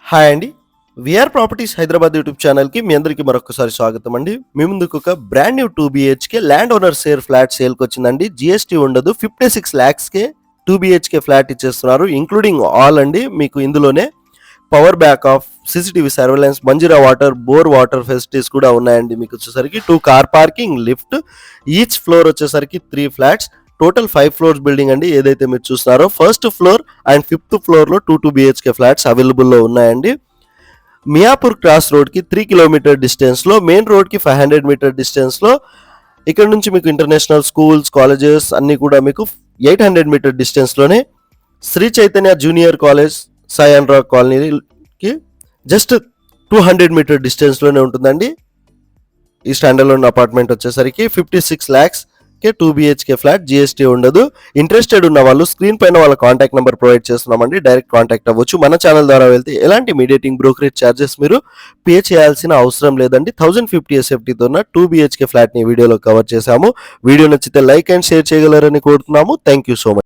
Hi అండి. VR properties Hyderabad YouTube ఛానల్కి మీ అందరికీ మరొకసారి స్వాగతం అండి. మీ ముందుకు ఒక brand new 2 BHK land owner share flat సేల్కి వచ్చిందండి. జిఎస్టీ ఉండదు. 56 lakhsకే 2 BHK ఫ్లాట్ ఇచ్చేస్తున్నారు, ఇంక్లూడింగ్ ఆల్ అండి. మీకు ఇందులోనే power backup, CCTV surveillance, Manjira water, bore water facilities కూడా ఉన్నాయండి. మీకు వచ్చేసరికి 2 car parking, lift, each floor వచ్చేసరికి 3 ఫ్లాట్స్, టోటల్ 5 ఫ్లోర్స్ బిల్డింగ్ అండి. ఏదైతే మీరు చూస్తున్నారో ఫస్ట్ ఫ్లోర్ అండ్ 5th ఫ్లోర్లో 2 BHK ఫ్లాట్స్ అవైలబుల్లో ఉన్నాయండి. మియాపూర్ క్రాస్ రోడ్కి 3 కిలోమీటర్ డిస్టెన్స్లో, మెయిన్ రోడ్కి 500 మీటర్ డిస్టెన్స్లో, ఇక్కడ నుంచి మీకు ఇంటర్నేషనల్ స్కూల్స్, కాలేజెస్ అన్నీ కూడా మీకు 800 మీటర్ డిస్టెన్స్లోనే, శ్రీ చైతన్య జూనియర్ కాలేజ్, సాయి అనురాగ్ కాలనీకి జస్ట్ 200 మీటర్ డిస్టెన్స్లోనే ఉంటుందండి. ఈ స్టాండర్డ్ అపార్ట్మెంట్ వచ్చేసరికి 56 lakhs 2 BHK ఫ్లాట్, జిఎస్టీ ఉండదు. ఇంట్రెస్టెడ్ ఉన్న వాళ్ళు స్క్రీన్ పైన వాళ్ళ కాంటాక్ట్ నెంబర్ ప్రొవైడ్ చేస్తున్నామండి, డైరెక్ట్ కాంటాక్ట్ అవ్వచ్చు. మన ఛానల్ ద్వారా వెళ్తే ఎలాంటి మీడియేటింగ్ బ్రోకరేజ్ ఛార్జెస్ మీరు పే చేయాల్సిన అవసరం లేదండి. 1050 SFTతో ఉన్న 2 BHK ఫ్లాట్ని వీడియోలో కవర్ చేశాము. వీడియో నచ్చితే లైక్ అండ్ షేర్ చేయగలరని కోరుతున్నాము. Thank you so much.